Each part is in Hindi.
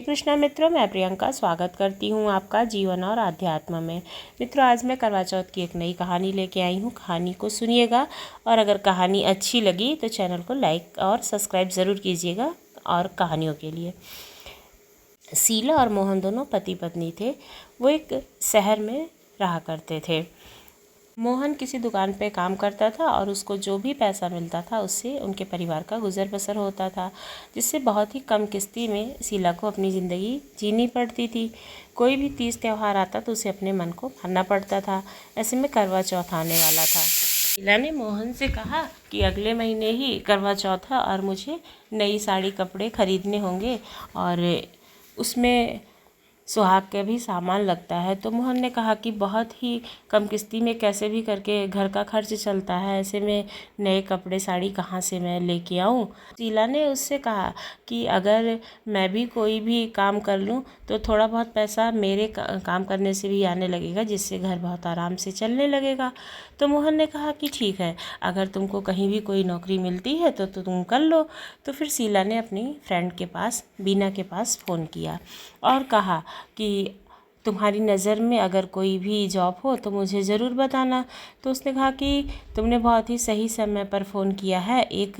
कृष्णा मित्रों, मैं प्रियंका स्वागत करती हूँ आपका जीवन और आध्यात्म में। मित्रों, आज मैं करवा चौथ की एक नई कहानी लेके आई हूँ। कहानी को सुनिएगा और अगर कहानी अच्छी लगी तो चैनल को लाइक और सब्सक्राइब ज़रूर कीजिएगा। और कहानियों के लिए, शीला और मोहन दोनों पति पत्नी थे। वो एक शहर में रहा करते थे। मोहन किसी दुकान पे काम करता था और उसको जो भी पैसा मिलता था उससे उनके परिवार का गुजर बसर होता था, जिससे बहुत ही कम किस्ती में शीला को अपनी ज़िंदगी जीनी पड़ती थी। कोई भी तीज त्यौहार आता तो उसे अपने मन को मानना पड़ता था। ऐसे में करवा चौथ आने वाला था। शीला ने मोहन से कहा कि अगले महीने ही करवा चौथ है और मुझे नई साड़ी कपड़े खरीदने होंगे और उसमें सुहाग के भी सामान लगता है। तो मोहन ने कहा कि बहुत ही कम किस्ती में कैसे भी करके घर का खर्च चलता है, ऐसे में नए कपड़े साड़ी कहाँ से मैं लेके आऊँ। शीला ने उससे कहा कि अगर मैं भी कोई भी काम कर लूँ तो थोड़ा बहुत पैसा मेरे काम करने से भी आने लगेगा, जिससे घर बहुत आराम से चलने लगेगा। तो मोहन ने कहा कि ठीक है, अगर तुमको कहीं भी कोई नौकरी मिलती है तो तुम कर लो। तो फिर शीला ने अपनी फ्रेंड के पास, बीना के पास फ़ोन किया और कहा कि तुम्हारी नज़र में अगर कोई भी जॉब हो तो मुझे ज़रूर बताना। तो उसने कहा कि तुमने बहुत ही सही समय पर फ़ोन किया है। एक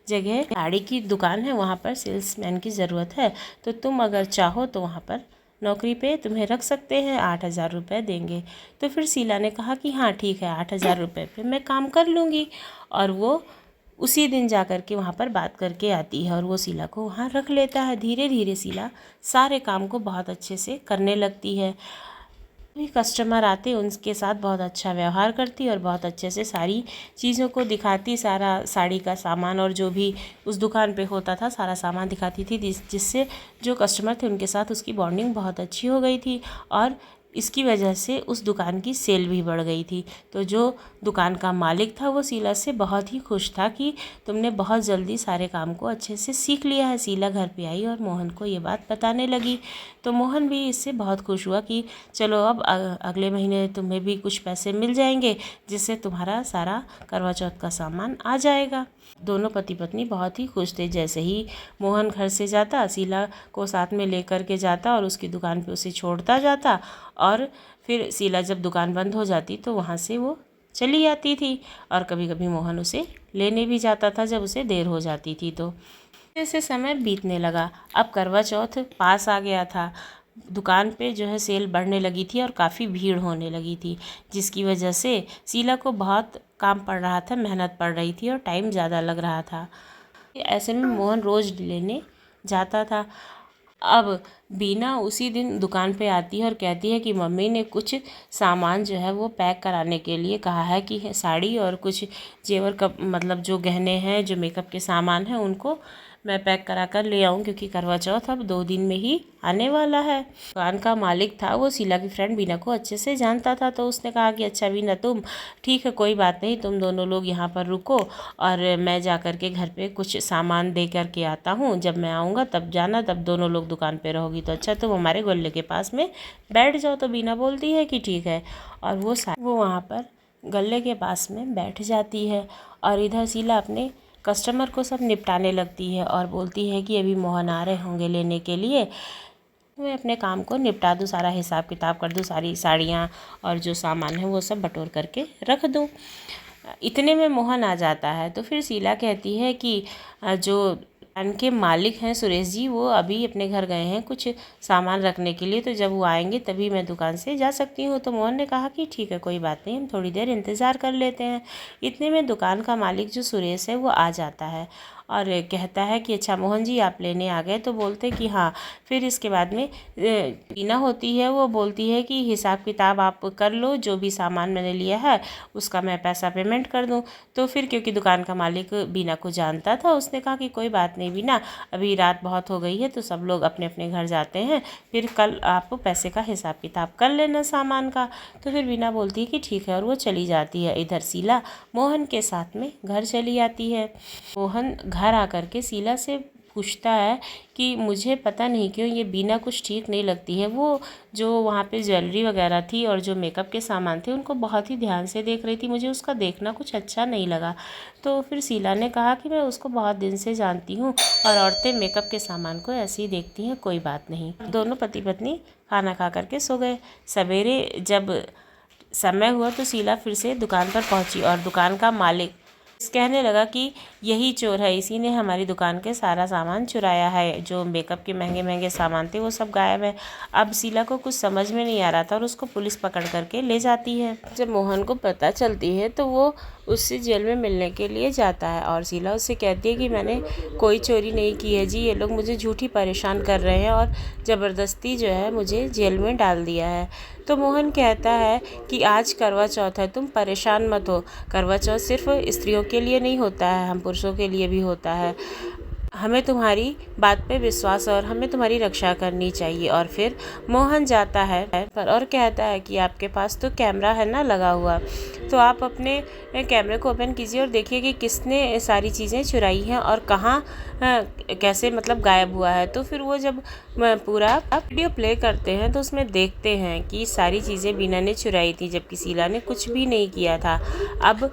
जगह साड़ी की दुकान है, वहाँ पर सेल्समैन की ज़रूरत है, तो तुम अगर चाहो तो वहाँ पर नौकरी पे तुम्हें रख सकते हैं, 8,000 रुपये देंगे। तो फिर शीला ने कहा कि हाँ ठीक है, 8,000 रुपये पे मैं काम कर लूँगी। और वो उसी दिन जा कर के वहाँ पर बात करके आती है और वो शीला को वहाँ रख लेता है। धीरे धीरे शीला सारे काम को बहुत अच्छे से करने लगती है। भी कस्टमर आते उनके साथ बहुत अच्छा व्यवहार करती और बहुत अच्छे से सारी चीज़ों को दिखाती, सारा साड़ी का सामान और जो भी उस दुकान पे होता था सारा सामान दिखाती थी, जिससे जो कस्टमर थे उनके साथ उसकी बॉन्डिंग बहुत अच्छी हो गई थी और इसकी वजह से उस दुकान की सेल भी बढ़ गई थी। तो जो दुकान का मालिक था वो शीला से बहुत ही खुश था कि तुमने बहुत जल्दी सारे काम को अच्छे से सीख लिया है। शीला घर पे आई और मोहन को ये बात बताने लगी। तो मोहन भी इससे बहुत खुश हुआ कि चलो अब अगले महीने तुम्हें भी कुछ पैसे मिल जाएंगे, जिससे तुम्हारा सारा करवा चौथ का सामान आ जाएगा। दोनों पति पत्नी बहुत ही खुश थे। जैसे ही मोहन घर से जाता, शीला को साथ में लेकर के जाता और उसकी दुकान पे उसे छोड़ता जाता और फिर शीला जब दुकान बंद हो जाती तो वहाँ से वो चली आती थी और कभी कभी मोहन उसे लेने भी जाता था जब उसे देर हो जाती थी। तो ऐसे समय बीतने लगा। अब करवा चौथ पास आ गया था। दुकान पे जो है सेल बढ़ने लगी थी और काफ़ी भीड़ होने लगी थी, जिसकी वजह से शीला को बहुत काम पड़ रहा था, मेहनत पड़ रही थी और टाइम ज़्यादा लग रहा था। ऐसे में मोहन रोज़ लेने जाता था। अब बीना उसी दिन दुकान पे आती है और कहती है कि मम्मी ने कुछ सामान जो है वो पैक कराने के लिए कहा है कि साड़ी और कुछ जेवर का मतलब जो गहने हैं, जो मेकअप के सामान हैं, उनको मैं पैक करा कर ले आऊँ, क्योंकि करवा चौथ अब 2 दिन में ही आने वाला है। दुकान का मालिक था वो शीला की फ्रेंड बीना को अच्छे से जानता था। तो उसने कहा कि अच्छा बीना, तुम ठीक है, कोई बात नहीं, तुम दोनों लोग यहाँ पर रुको और मैं जा कर के घर पे कुछ सामान दे कर के आता हूँ। जब मैं आऊँगा तब जाना, तब दोनों लोग दुकान पे रहोगी तो अच्छा तुम हमारे गोले के पास में बैठ जाओ। तो बीना बोलती है कि ठीक है और वो वहाँ पर गले के पास में बैठ जाती है और इधर शीला अपने कस्टमर को सब निपटाने लगती है और बोलती है कि अभी मोहन आ रहे होंगे लेने के लिए, मैं अपने काम को निपटा दूँ, सारा हिसाब किताब कर दूँ, सारी साड़ियाँ और जो सामान है वो सब बटोर करके रख दूँ। इतने में मोहन आ जाता है। तो फिर शीला कहती है कि जो दुकान के मालिक हैं सुरेश जी, वो अभी अपने घर गए हैं कुछ सामान रखने के लिए, तो जब वो आएंगे तभी मैं दुकान से जा सकती हूँ। तो मोहन ने कहा कि ठीक है, कोई बात नहीं, हम थोड़ी देर इंतज़ार कर लेते हैं। इतने में दुकान का मालिक जो सुरेश है वो आ जाता है और कहता है कि अच्छा मोहन जी आप लेने आ गए। तो बोलते कि हाँ। फिर इसके बाद में बीना होती है, वो बोलती है कि हिसाब किताब आप कर लो, जो भी सामान मैंने लिया है उसका मैं पैसा पेमेंट कर दूँ। तो फिर क्योंकि दुकान का मालिक बीना को जानता था, उसने कहा कि कोई बात नहीं बीना, अभी रात बहुत हो गई है तो सब लोग अपने अपने घर जाते हैं, फिर कल आप पैसे का हिसाब किताब कर लेना सामान का। तो फिर बीना बोलती है कि ठीक है और वो चली जाती है। इधर शीला मोहन के साथ में घर चली आती है। मोहन घर आकर के शीला से पूछता है कि मुझे पता नहीं क्यों ये बीना कुछ ठीक नहीं लगती है। वो जो वहाँ पे ज्वेलरी वगैरह थी और जो मेकअप के सामान थे उनको बहुत ही ध्यान से देख रही थी, मुझे उसका देखना कुछ अच्छा नहीं लगा। तो फिर शीला ने कहा कि मैं उसको बहुत दिन से जानती हूँ और औरतें मेकअप के सामान को ऐसे ही देखती हैं, कोई बात नहीं। दोनों पति पत्नी खाना खा करके सो गए। सवेरे जब समय हुआ तो शीला फिर से दुकान पर पहुंची और दुकान का मालिक कहने लगा कि यही चोर है, इसी ने हमारी दुकान के सारा सामान चुराया है। जो मेकअप के महंगे महंगे सामान थे वो सब गायब है। अब शीला को कुछ समझ में नहीं आ रहा था और उसको पुलिस पकड़ करके ले जाती है। जब मोहन को पता चलती है तो वो उससे जेल में मिलने के लिए जाता है और शीला उससे कहती है कि मैंने कोई चोरी नहीं की है जी, ये लोग मुझे झूठी परेशान कर रहे हैं और ज़बरदस्ती जो है मुझे जेल में डाल दिया है। तो मोहन कहता है कि आज करवा चौथ है, तुम परेशान मत हो। करवा चौथ सिर्फ स्त्रियों के लिए नहीं होता है, हम पुरुषों के लिए भी होता है। हमें तुम्हारी बात पे विश्वास और हमें तुम्हारी रक्षा करनी चाहिए। और फिर मोहन जाता है पर और कहता है कि आपके पास तो कैमरा है ना लगा हुआ, तो आप अपने कैमरे को ओपन कीजिए और देखिए कि किसने सारी चीज़ें चुराई हैं और कहाँ कैसे मतलब गायब हुआ है। तो फिर वो जब पूरा वीडियो प्ले करते हैं तो उसमें देखते हैं कि सारी चीज़ें बीना ने चुराई थी, जबकि शीला ने कुछ भी नहीं किया था। अब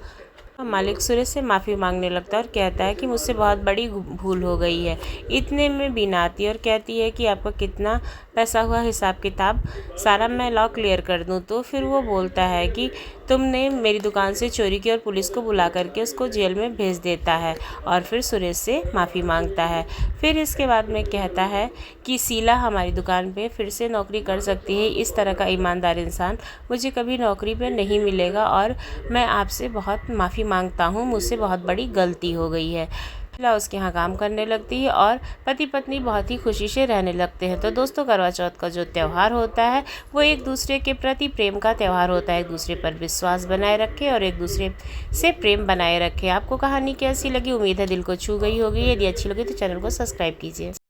मालिक सुरेश से माफ़ी मांगने लगता है और कहता है कि मुझसे बहुत बड़ी भूल हो गई है। इतने में बीना आती है और कहती है कि आपका कितना पैसा हुआ, हिसाब किताब सारा मैं लॉ क्लियर कर दूं। तो फिर वो बोलता है कि तुमने मेरी दुकान से चोरी की और पुलिस को बुला करके उसको जेल में भेज देता है और फिर सुरेश से माफ़ी मांगता है। फिर इसके बाद में कहता है कि शीला हमारी दुकान पे फिर से नौकरी कर सकती है, इस तरह का ईमानदार इंसान मुझे कभी नौकरी पे नहीं मिलेगा और मैं आपसे बहुत माफ़ी मांगता हूँ, मुझसे बहुत बड़ी गलती हो गई है। शीला उसके यहाँ काम करने लगती है और पति पत्नी बहुत ही खुशी से रहने लगते हैं। तो दोस्तों, करवा चौथ का जो त्यौहार होता है वो एक दूसरे के प्रति प्रेम का त्यौहार होता है। एक दूसरे पर विश्वास बनाए रखें और एक दूसरे से प्रेम बनाए रखें। आपको कहानी कैसी लगी? उम्मीद है दिल को छू गई होगी। यदि अच्छी लगी तो चैनल को सब्सक्राइब कीजिए।